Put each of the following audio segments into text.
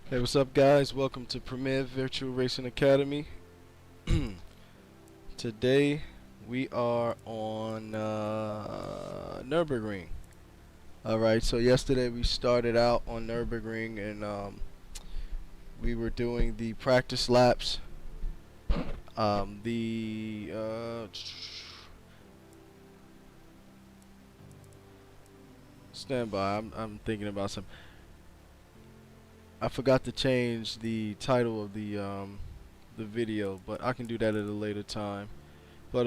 Hey, what's up, guys? Welcome to Premier Virtual Racing Academy. Today we are on Nürburgring. Alright, so yesterday we started out on Nürburgring and we were doing the practice laps. Stand by, I'm thinking about something. I forgot to change the title of the video, but I can do that at a later time. But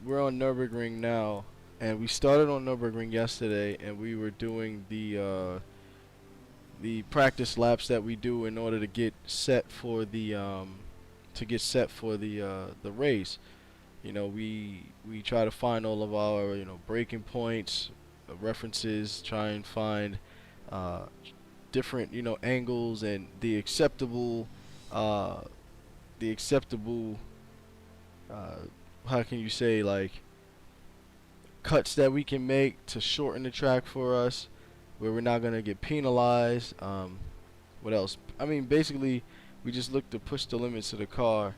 we're on Nürburgring now, and we started on Nürburgring yesterday, and we were doing the practice laps that we do in order to get set for the the race. You know, we try to find all of our braking points, references, try and find different angles and the acceptable how can you say, like, cuts that we can make to shorten the track for us where we're not gonna get penalized. What else? I mean, basically we just look to push the limits of the car,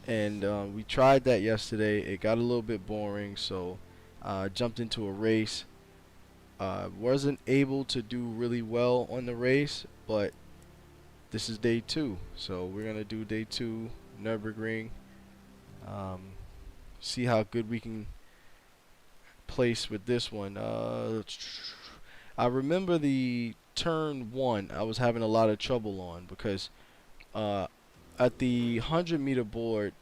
and we tried that yesterday. It got a little bit boring, so jumped into a race. Wasn't able to do really well on the race, but this is day 2, so we're gonna do day 2 Nürburgring. See how good we can place with this one. I remember the turn 1 I was having a lot of trouble on because at the 100-meter board,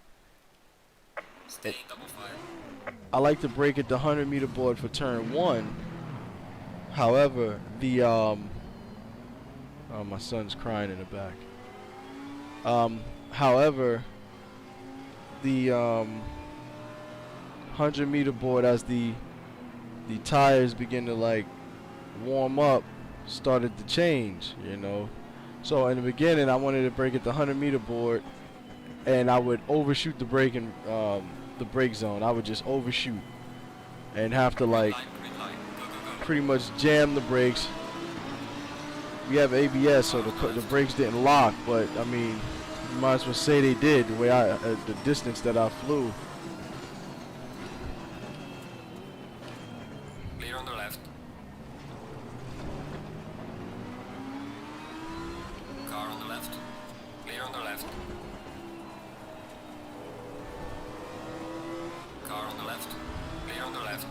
I like to brake at the 100-meter board for turn 1. However, the oh, my son's crying in the back. However, the 100-meter board, as the tires begin to like warm up, started to change, So in the beginning, I wanted to brake at the 100-meter board, and I would overshoot the brake in the brake zone. I would just overshoot and have to like pretty much jam the brakes. We have ABS, so the brakes didn't lock, but I mean, you might as well say they did, the way the distance that I flew. Clear on the left. Car on the left. Clear on the left. Car on the left. Clear on the left.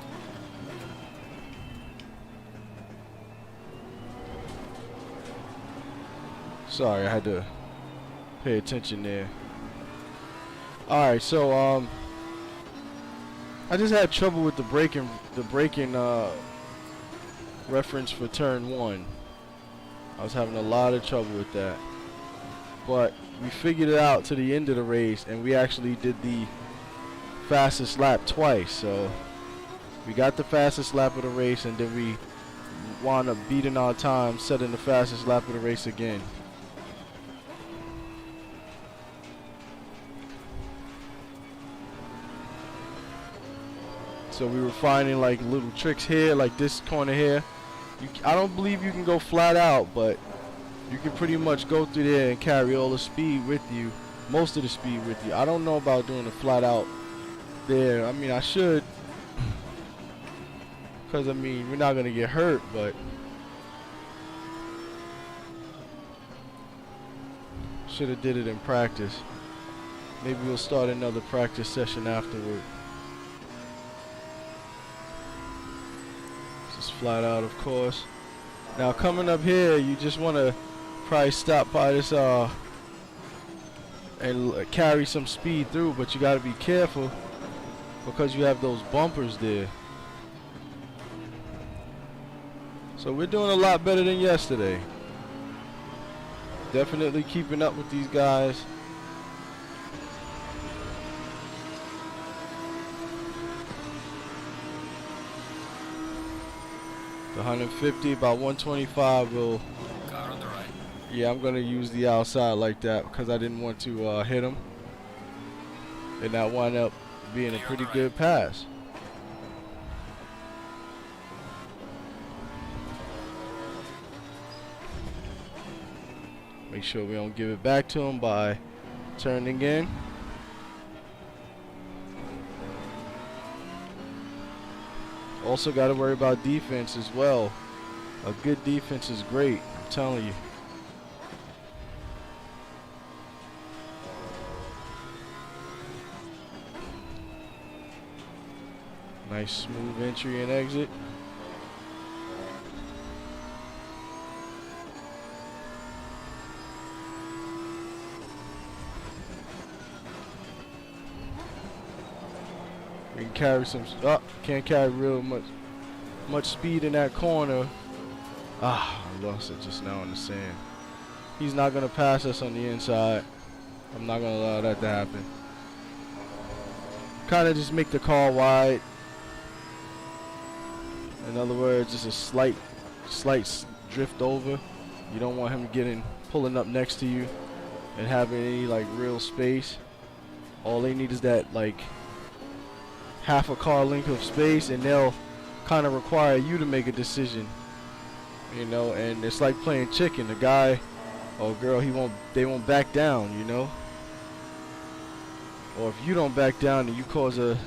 Sorry, I had to pay attention there. Alright, so I just had trouble with the braking reference for turn 1. I was having a lot of trouble with that. But we figured it out to the end of the race, and we actually did the fastest lap twice. So we got the fastest lap of the race, and then we wound up beating our time, setting the fastest lap of the race again. So we were finding like little tricks here, like this corner here. I don't believe you can go flat out, but you can pretty much go through there and carry all the speed with you, most of the speed with you. I don't know about doing a flat out there. I mean, I should, because I mean, we're not gonna get hurt, but should have did it in practice. Maybe we'll start another practice session afterward. Flat out, of course. Now coming up here, you just want to probably stop by this and carry some speed through, but you got to be careful because you have those bumpers there. So we're doing a lot better than yesterday. Definitely keeping up with these guys. The 150, about 125 will. Car on the right. Yeah, I'm gonna use the outside like that because I didn't want to hit him, and that wound up being a pretty good pass. Make sure we don't give it back to him by turning in. Also got to worry about defense as well. A good defense is great, I'm telling you. Nice smooth entry and exit. We can carry some. Can't carry real much speed in that corner. I lost it just now on the sand. He's not gonna pass us on the inside. I'm not gonna allow that to happen. Kind of just make the car wide. In other words, just a slight drift over. You don't want him pulling up next to you and having any like real space. All they need is that like half a car length of space, and they'll kind of require you to make a decision, you know. And it's like playing chicken. The guy or girl, they won't back down, you know. Or if you don't back down, then you cause a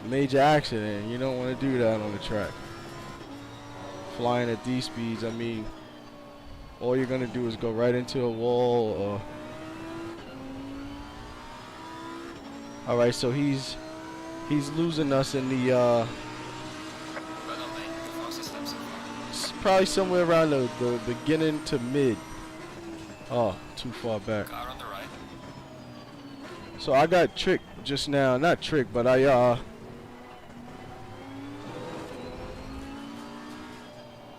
major accident. You don't want to do that on the track. Flying at these speeds, I mean, all you're gonna do is go right into a wall. Or all right, so he's losing us in the probably somewhere around the beginning to mid. Oh, too far back. Car on the right. So I got tricked just now. Not tricked, but I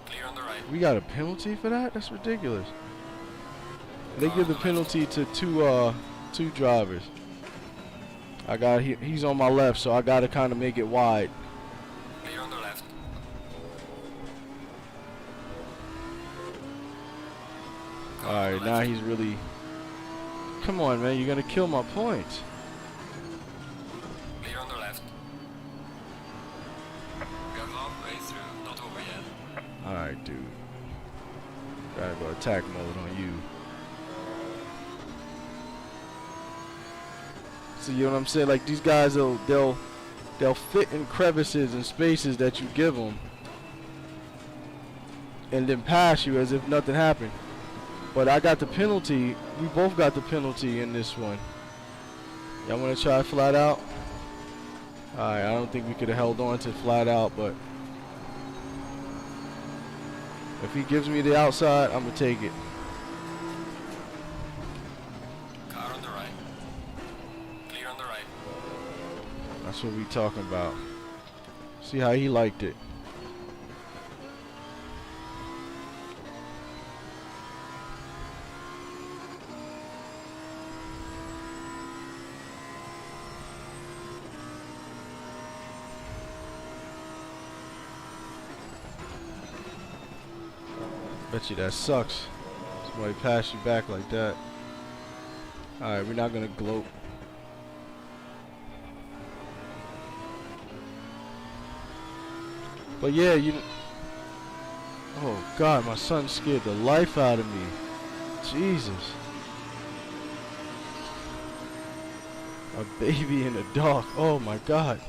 Clear on the right. we got a penalty for that? That's ridiculous. They give the penalty to two drivers. He's on my left, so I gotta kind of make it wide. Clear on the left. All right, now he's really. Come on, man, you're gonna kill my points. Clear on the left. We are halfway through, not over yet. All right, dude. Gotta go attack mode on you. So you know what I'm saying? Like these guys, they'll fit in crevices and spaces that you give them, and then pass you as if nothing happened. But I got the penalty. We both got the penalty in this one. Y'all want to try flat out? All right. I don't think we could have held on to flat out, but if he gives me the outside, I'm gonna take it. Car on the right. Clear on the right. That's what we talking about. See how he liked it. Bet you that sucks. Somebody pass you back like that. Alright, we're not gonna gloat. But yeah, oh God, my son scared the life out of me. Jesus. A baby in the dark. Oh my God.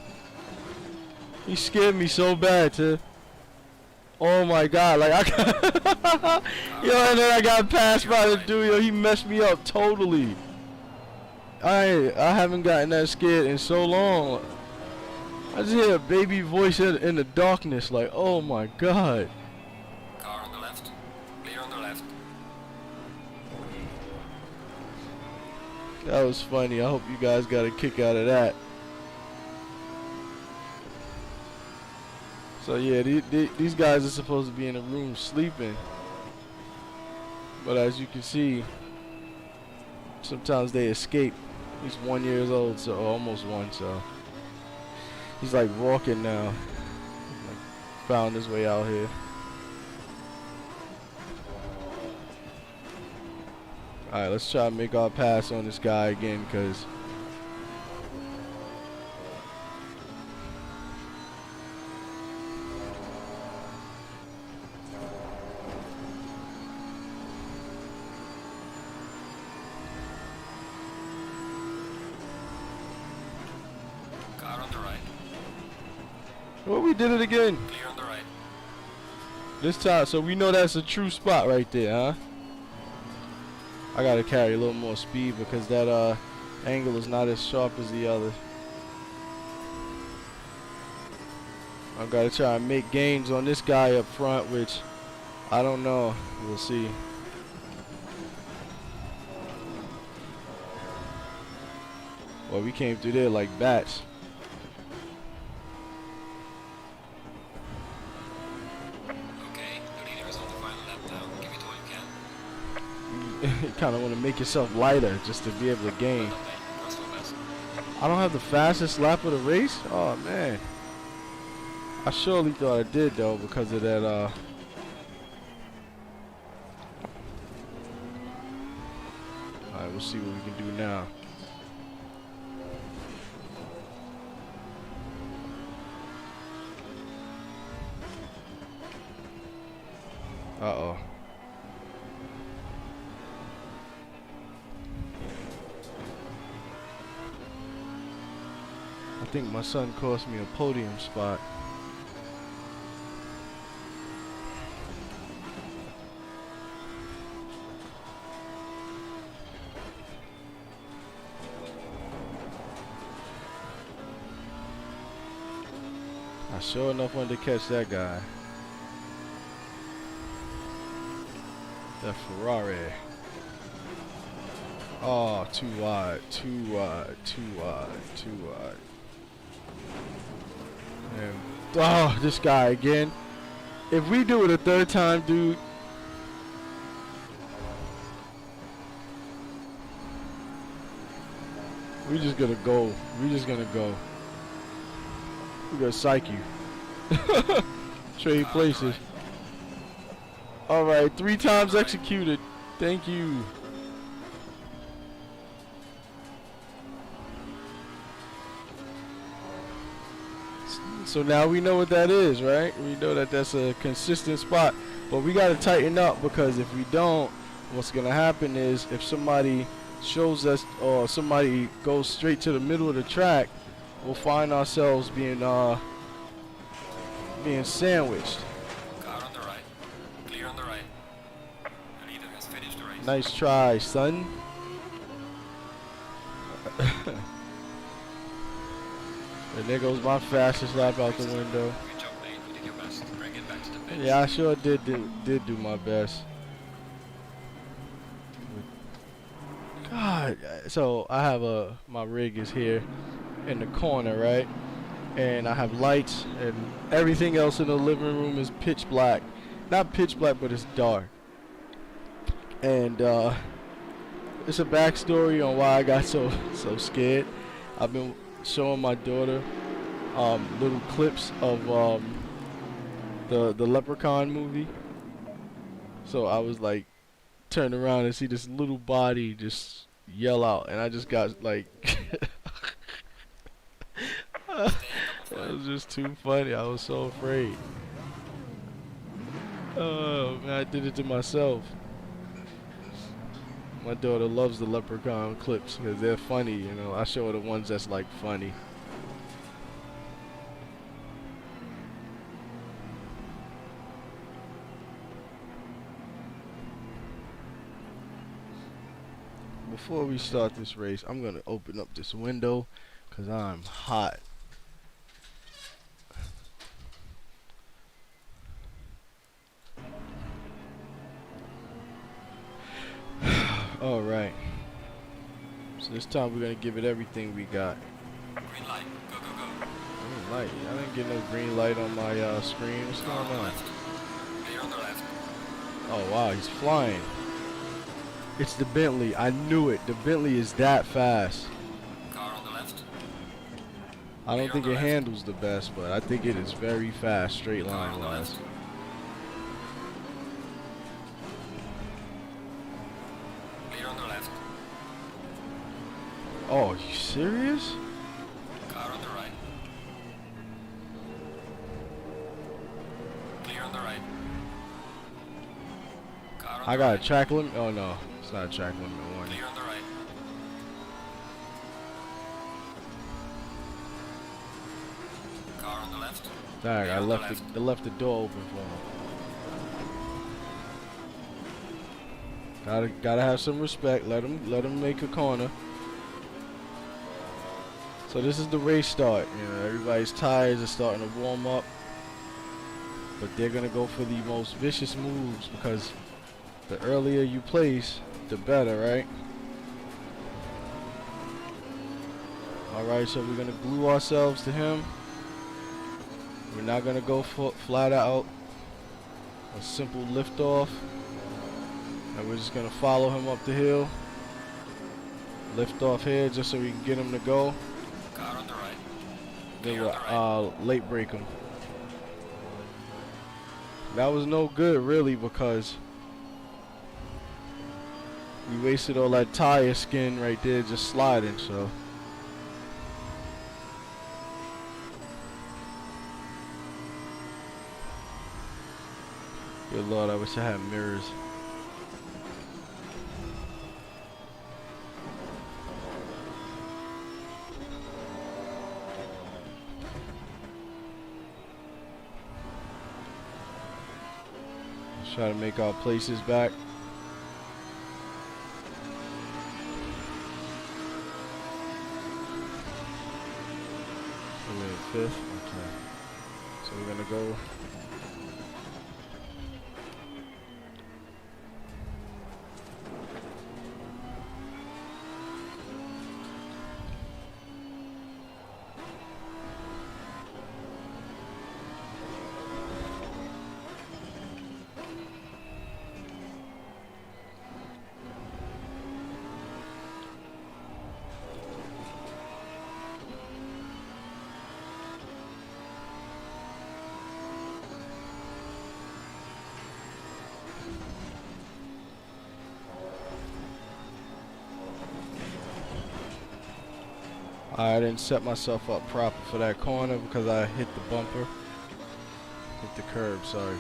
He scared me so bad, too. Oh my God, like I got yo, and then I got passed by the dude, yo, he messed me up totally. I haven't gotten that scared in so long. I just hear a baby voice in the darkness, like, oh my God. Car on the left. Clear on the left. That was funny. I hope you guys got a kick out of that. So yeah, these guys are supposed to be in a room sleeping, but as you can see, sometimes they escape. He's 1 year old, so almost one. So he's like walking now. Like, found his way out here. All right, let's try to make our pass on this guy again, cause. Well, we did it again. Clear on the right. This time, so we know that's a true spot right there, huh? I gotta carry a little more speed because that angle is not as sharp as the other. I gotta try and make gains on this guy up front, which I don't know. We'll see. Well, we came through there like bats. Okay, the leader is on the final lap now. Give it all you can. You kind of want to make yourself lighter just to be able to gain. Well done, mate. Cross your best. I don't have the fastest lap of the race? Oh, man. I surely thought I did, though, because of that, Alright, we'll see what we can do now. Uh-oh. I think my son cost me a podium spot. I sure enough wanted to catch that guy. That Ferrari. Oh, too wide, too wide, too wide, too wide. And, oh, this guy again. If we do it a third time, dude. We just gonna go. We just gonna go. We're gonna psych you. Trade places. Alright, 3 times executed. Thank you. So now we know what that is, right? We know that that's a consistent spot. But we gotta tighten up, because if we don't, what's gonna happen is if somebody shows us or somebody goes straight to the middle of the track, we'll find ourselves being sandwiched. Car on the right. Clear on the right. The leader has finished the race. Nice try, son. And there goes my fastest lap out the window. Good job, mate. You did your best. Bring it back to the pit. Yeah, I sure did do my best. God, so I have my rig is here in the corner, right? And I have lights, and everything else in the living room is pitch black. Not pitch black, but it's dark. And it's a backstory on why I got so scared. I've been showing my daughter little clips of the Leprechaun movie. So I was like, turn around and see this little body just yell out, and I just got like it was just too funny. I was so afraid. Oh man, I did it to myself. My daughter loves the Leprechaun clips because they're funny, you know. I show her the ones that's like funny. Before we start this race, I'm gonna open up this window because I'm hot. All right. So this time we're gonna give it everything we got. Green light. Go, go, go. Green light? I didn't get no green light on my screen. What's Car going on the on? left. Clear on the left. Oh wow, he's flying. It's the Bentley. I knew it. The Bentley is that fast. Car on the left. I don't Clear on think the it left. handles the best, but I think it is very fast, straight Car line on the wise. left. Clear on the left. Oh, are you serious? Car on the right. Clear on the right. Car on I the got right. a track limit. Oh no, it's not a track limit warning. Clear on the right. Car on the left. Dang, Yeah, I on the left the door open for him. Gotta have some respect. Let him make a corner. So this is the race start. You know, everybody's tires are starting to warm up, but they're gonna go for the most vicious moves because the earlier you place, the better, right? All right, so we're gonna glue ourselves to him. We're not gonna go flat out. A simple lift off, and we're just gonna follow him up the hill. Lift off here just so we can get him to go. Car on the right. Then Clear on the we'll late break him. That was no good really because we wasted all that tire skin right there just sliding, so. Good Lord, I wish I had mirrors. Let's try to make our places back. We're in fifth. Okay. So we're gonna go. I didn't set myself up proper for that corner because I hit the bumper. Hit the curb, sorry.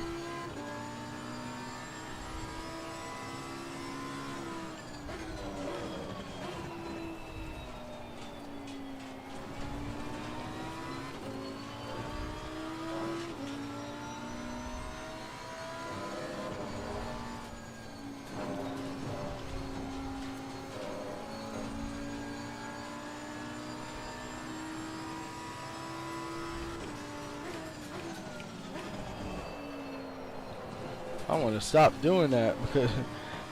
I want to stop doing that because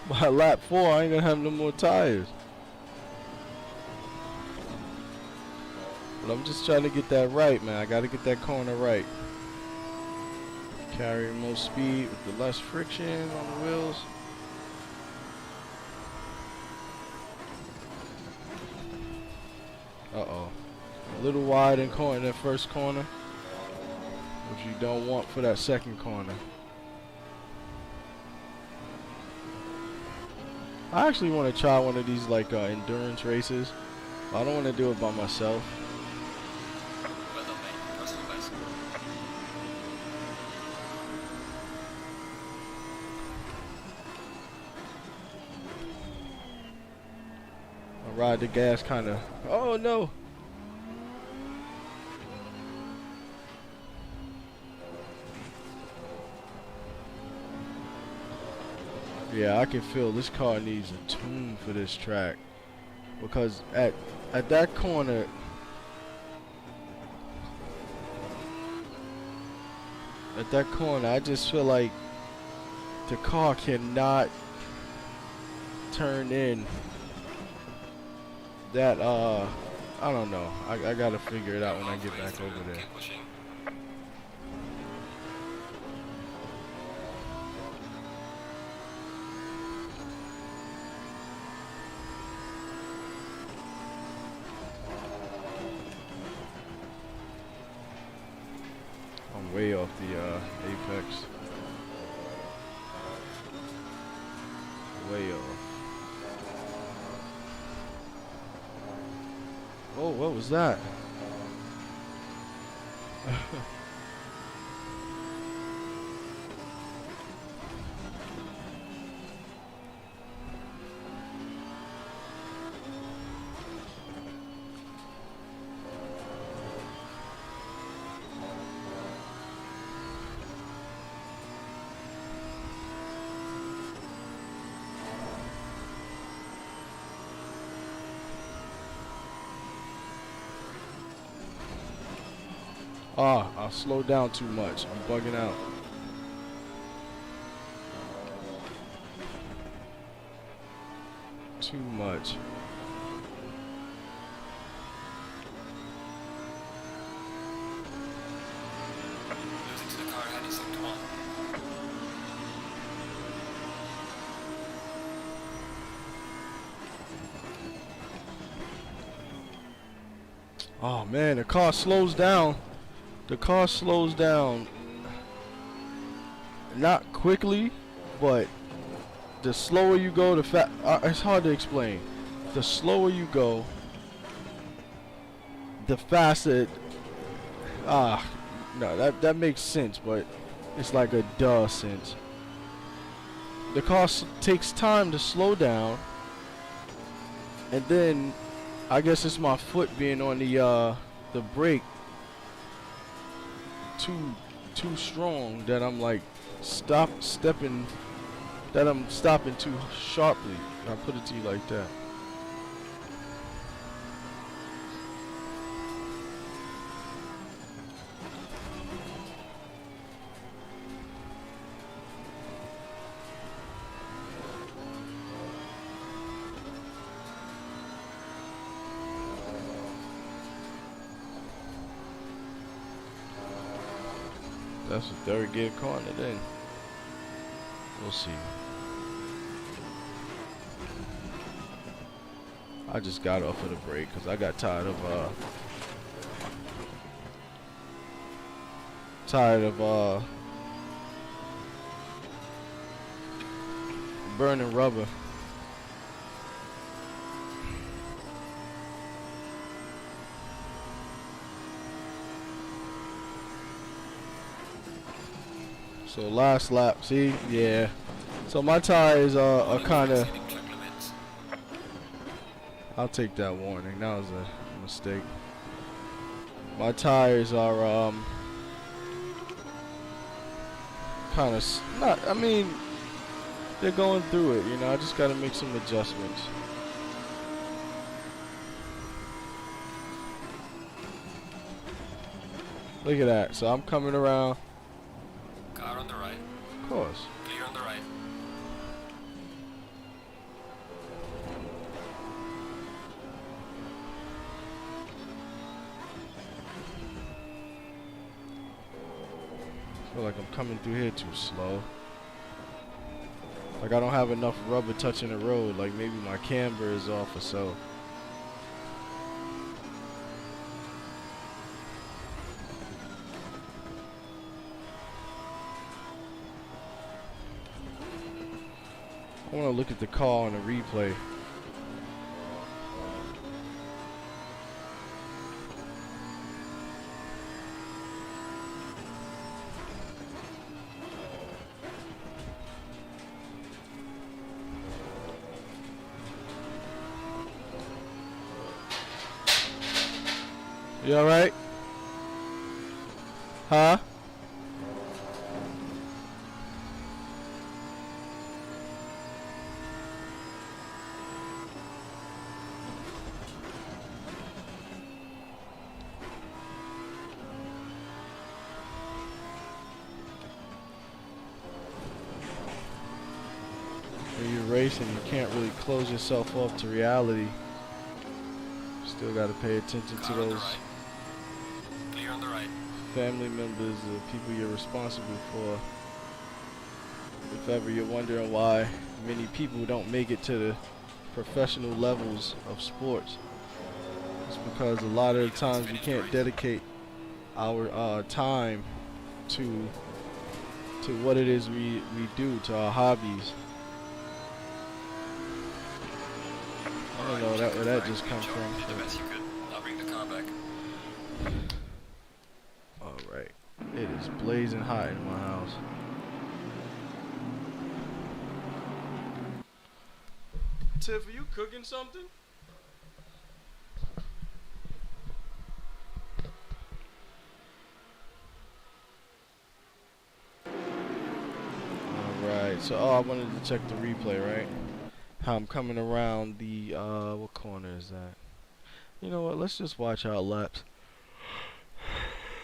by lap 4 I ain't gonna have no more tires. But I'm just trying to get that right, man. I gotta get that corner right. Carry most speed with the less friction on the wheels. Uh-oh. A little wide in corner, that first corner, which you don't want for that second corner. I actually want to try one of these like endurance races. I don't want to do it by myself. Well done, mate. First and best. I ride the gas kind of. Oh no! Yeah, I can feel this car needs a tune for this track because at that corner, I just feel like the car cannot turn in that I don't know. I gotta figure it out when I get back over there. Keep pushing. I'm way off the apex. Way off. Oh, what was that? Ah, I slowed down too much. I'm bugging out. Too much. Losing to the car ahead is sector 1. Oh man, the car slows down. The car slows down. Not quickly, but the slower you go, the it's hard to explain. The slower you go, the faster. No, that makes sense, but it's like a duh sense. The car takes time to slow down, and then I guess it's my foot being on the brake too strong that I'm like stepping. That I'm stopping too sharply. I'll put it to you like that. That's a third gear corner then. We'll see. I just got off of the brake because I got tired of burning rubber. So last lap, see, yeah. So my tires are kind of. I'll take that warning. That was a mistake. My tires are kind of not. I mean, they're going through it. You know, I just got to make some adjustments. Look at that. So I'm coming around. Car on the right. Of course. Clear on the right. I feel like I'm coming through here too slow. Like I don't have enough rubber touching the road. Like maybe my camber is off or so. I want to look at the car on the replay. You alright? Huh? When you're racing, you can't really close yourself off to reality. Still got to pay attention to those Clear on the right. family members, the people you're responsible for. If ever you're wondering why many people don't make it to the professional levels of sports, it's because a lot of the times we can't dedicate our time to what it is we do, to our hobbies. I don't know where that just comes from. You did the best you could. I'll bring the car back. Alright. It is blazing hot in my house. Tiff, are you cooking something? Alright, so I wanted to check the replay, right? How I'm coming around the what corner is that? You know what, let's just watch our laps.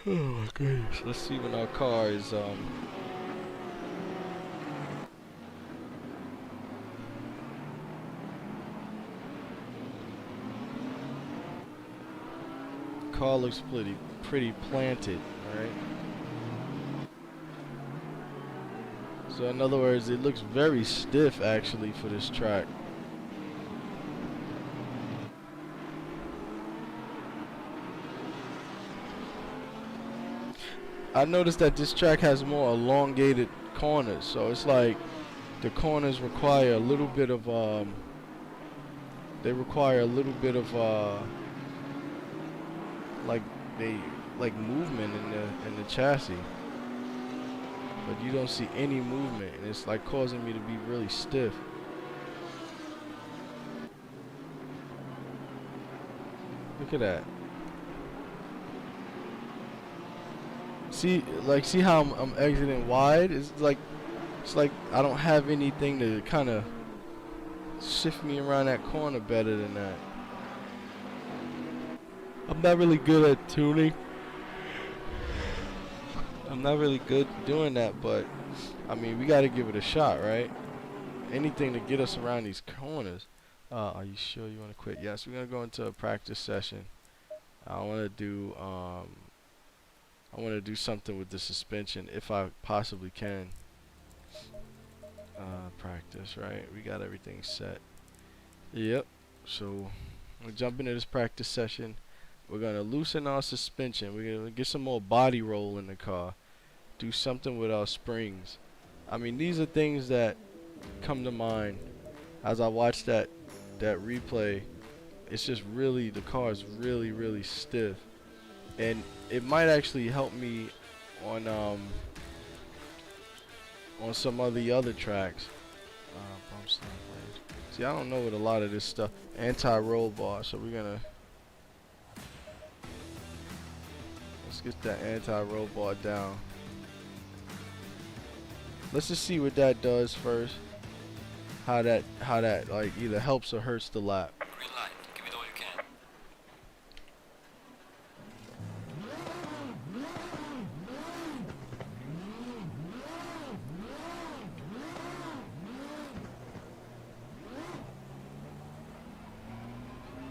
Oh my goodness. Let's see when our car is car looks pretty planted, alright? So in other words, it looks very stiff actually for this track. I noticed that this track has more elongated corners, so it's like the corners require a little bit of they require a little bit of like movement in the chassis, but you don't see any movement, and it's like causing me to be really stiff. Look at that. See how I'm exiting wide? It's like I don't have anything to kind of shift me around that corner better than that. I'm not really good at tuning. I'm not really good doing that, but I mean, we got to give it a shot, right? Anything to get us around these corners. Are you sure you want to quit? Yes, we're gonna go into a practice session. I want to do something with the suspension if I possibly can. Practice, right? We got everything set. Yep. So we'll jump into this practice session. We're gonna loosen our suspension. We're gonna get some more body roll in the car. Do something with our springs. I mean, these are things that come to mind as I watch that replay. It's just really, the car is really stiff, and it might actually help me on some of the other tracks. Bump stop range. See, I don't know what a lot of this stuff. Anti-roll bar, so we're gonna let's get that anti-roll bar down. Let's just see what that does first. How that like either helps or hurts the lap. Green light. Give it all you can.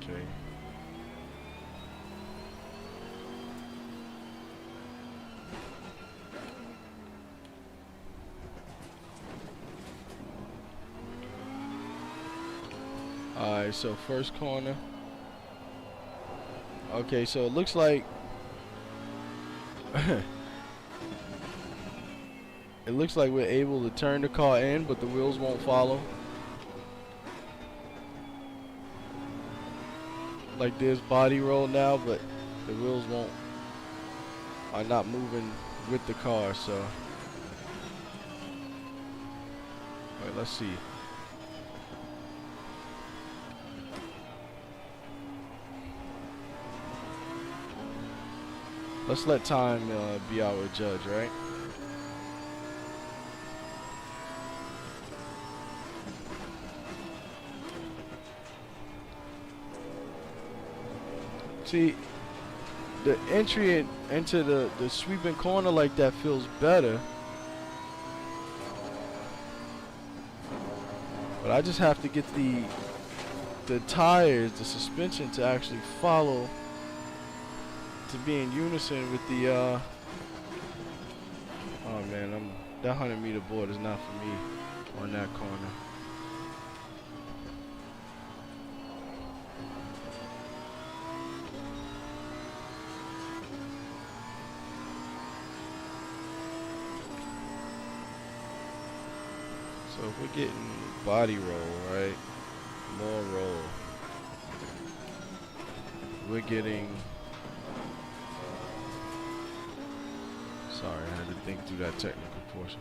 Okay. Alright, so first corner. Okay, so it looks like it looks like we're able to turn the car in, but the wheels won't follow. Like there's body roll now, but the wheels are not moving with the car, so. Alright, let's see. Let's let time be our judge, right? See, the entry into the sweeping corner like that feels better. But I just have to get the tires, the suspension to actually follow, to be in unison with the oh man, that 100-meter board is not for me on that corner. So if we're getting body roll, right? More roll. We're getting, sorry, I had to think through that technical portion.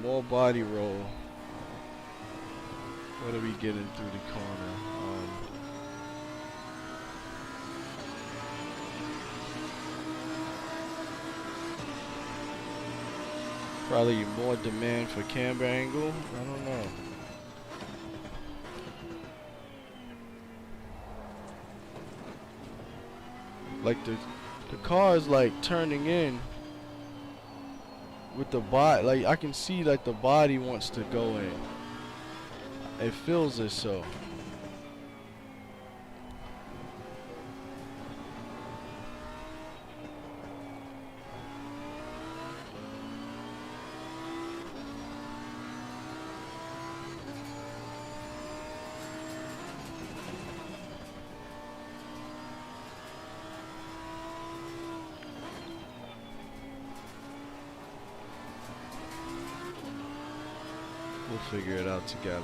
More body roll. What are we getting through the corner? Probably more demand for camber angle. I don't know. Like the The car is like turning in with the body. Like I can see like the body wants to go in. It feels it so. We'll figure it out together.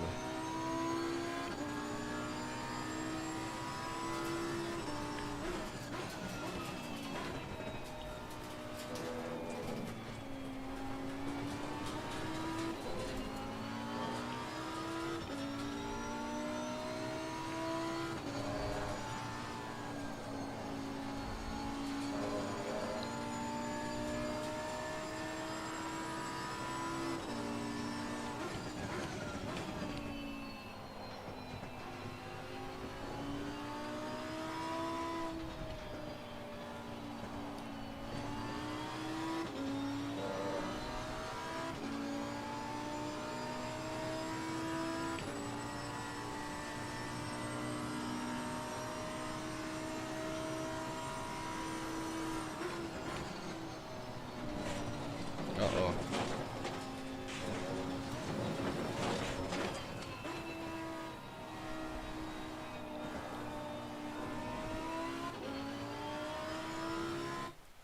Uh-oh.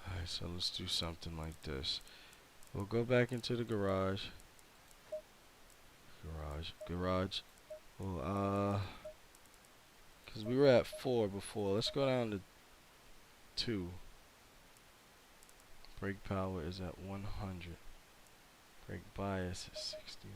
Alright, so let's do something like this. We'll go back into the garage. Garage. Well, because we were at 4 before. Let's go down to 2. Brake power is at 100. Brake bias is 61.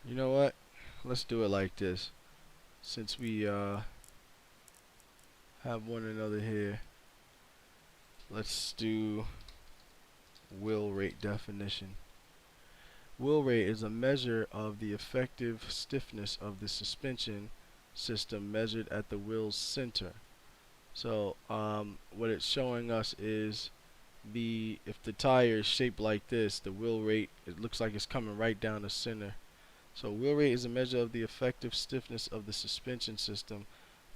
You know what? Let's do it like this. Since we have one another here, let's do wheel rate definition. Wheel rate is a measure of the effective stiffness of the suspension system measured at the wheel's center. So what it's showing us is if the tire is shaped like this, the wheel rate, it looks like it's coming right down the center. So wheel rate is a measure of the effective stiffness of the suspension system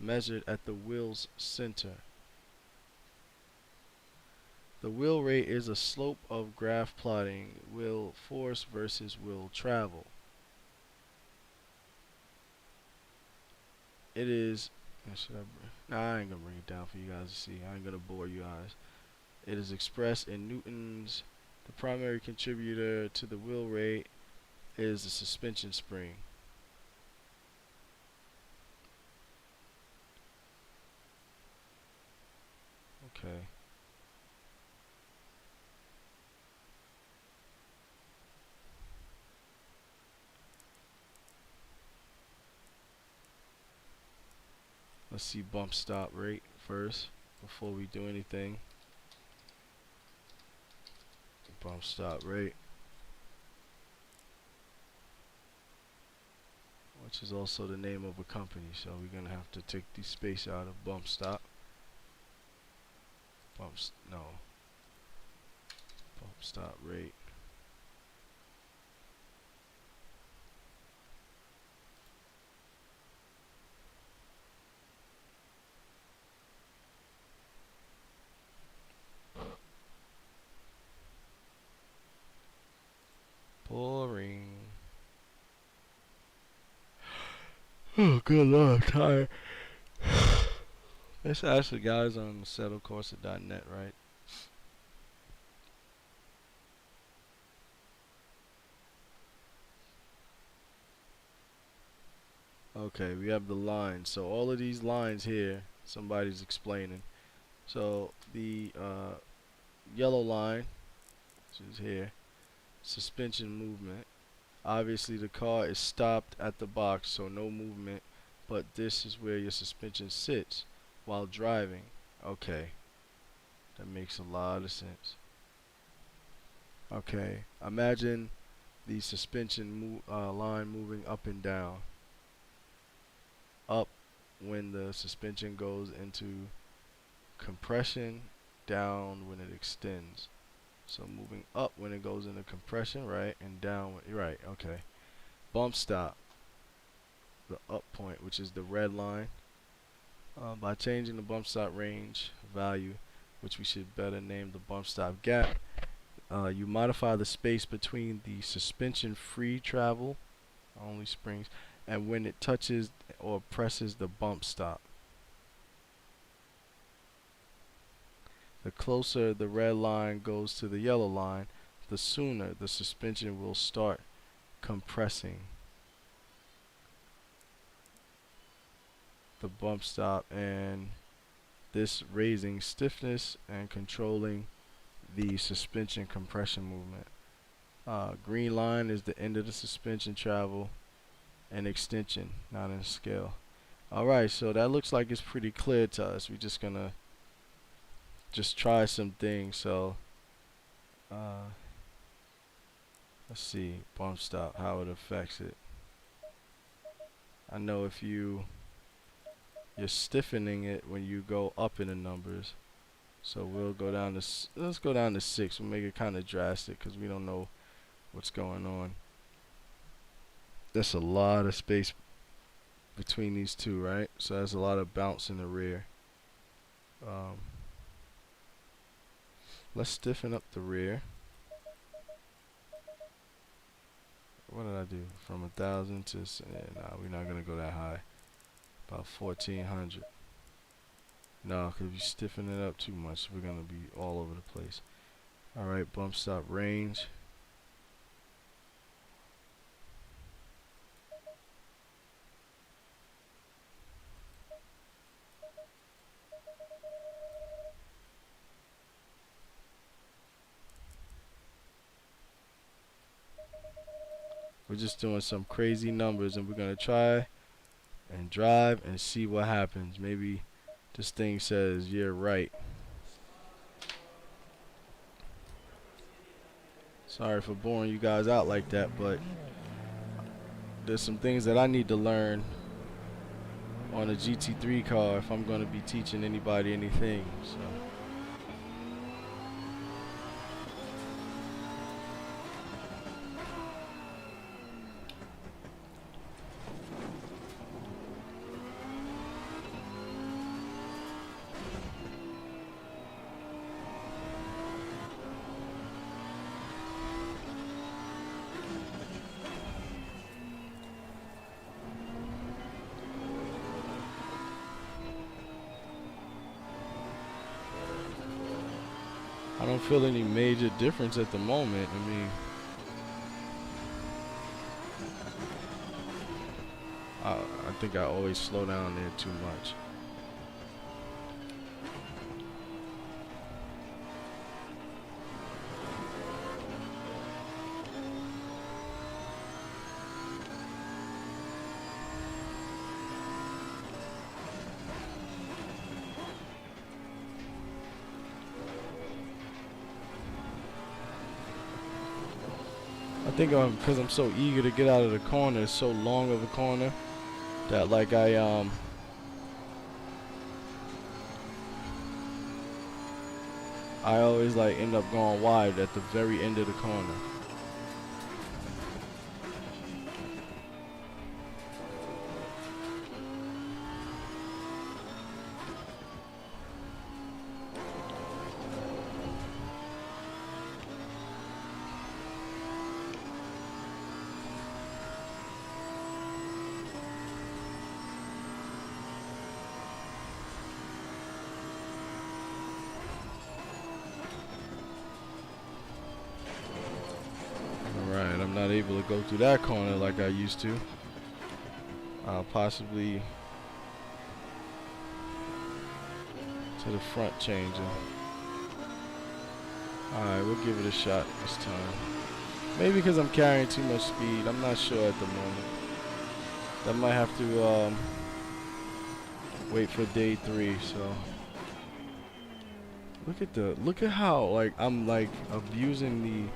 measured at the wheel's center. The wheel rate is a slope of graph plotting wheel force versus wheel travel. It is, I ain't gonna bring it down for you guys to see. I ain't gonna bore you guys. It is expressed in newtons. The primary contributor to the wheel rate is the suspension spring. Okay. Let's see bump stop rate first before we do anything. Bump stop rate, which is also the name of a company, so we're gonna have to take the space out of bump stop. Bump stop rate. Boring. Oh, good lord, I'm tired. Let's ask the guys on Assetto Corsa.net, right? Okay. Okay, we have the lines. So all of these lines here, somebody's explaining. So the yellow line, which is here, suspension movement. Obviously the car is stopped at the box, so no movement, but this is where your suspension sits while driving. Okay, that makes a lot of sense. Okay, imagine the suspension line moving up and down. Up when the suspension goes into compression, down when it extends. So moving up when it goes into compression, right, and down when, right, okay. Bump stop, the up point, which is the red line. By changing the bump stop range value, which we should better name the bump stop gap, you modify the space between the suspension free travel, only springs, and when it touches or presses the bump stop. The closer the red line goes to the yellow line, the sooner the suspension will start compressing the bump stop, and this raising stiffness and controlling the suspension compression movement. Green line is the end of the suspension travel and extension, not in scale. Alright, so that looks like it's pretty clear to us. We're just gonna try some things. So let's see, bump stop, how it affects it. I know if you're stiffening it when you go up in the numbers. So we'll go down to, let's go down to 6. We'll make it kind of drastic because we don't know what's going on. That's a lot of space between these two, right? So that's a lot of bounce in the rear. Let's stiffen up the rear. What did I do? From 1,000 to, yeah, nah, we're not gonna go that high. About 1,400. No, because if you stiffen it up too much, we're gonna be all over the place. Alright, bump stop range. We're just doing some crazy numbers, and we're gonna try and drive and see what happens. Maybe this thing says you're right. Sorry for boring you guys out like that, but there's some things that I need to learn on a GT3 car if I'm going to be teaching anybody anything. So I don't feel any major difference at the moment. I mean, I think I always slow down there too much. I think because I'm so eager to get out of the corner, it's so long of a corner that like I always like end up going wide at the very end of the corner. Alright, I'm not able to go through that corner like I used to. Possibly to the front changer. Alright, we'll give it a shot this time. Maybe because I'm carrying too much speed. I'm not sure at the moment. I might have to wait for day 3. So look at how like I'm like abusing the.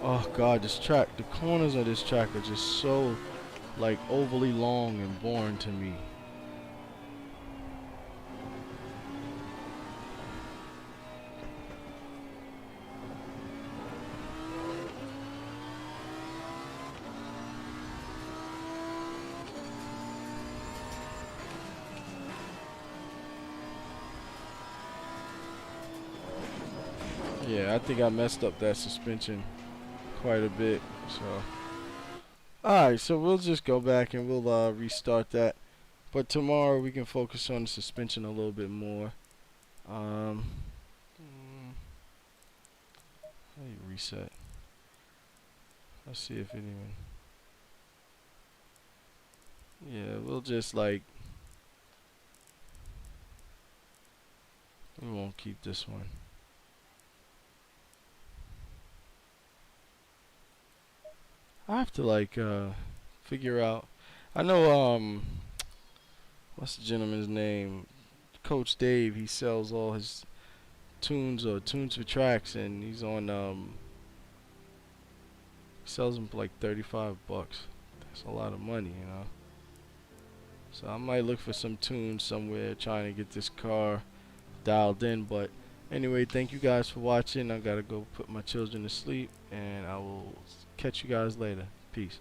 Oh god, this track, the corners of this track are just so like overly long and boring to me. Yeah, I think I messed up that suspension quite a bit. So, alright, so we'll just go back and we'll restart that. But tomorrow we can focus on the suspension a little bit more. How do you reset? Let's see if anyone. Yeah, we'll just like. We won't keep this one. I have to like figure out. I know what's the gentleman's name? Coach Dave. He sells all his tunes or tunes for tracks, and he's on sells them for like 35 bucks. That's a lot of money, you know. So I might look for some tunes somewhere, trying to get this car dialed in. But anyway, thank you guys for watching. I gotta go put my children to sleep, and I will catch you guys later. Peace.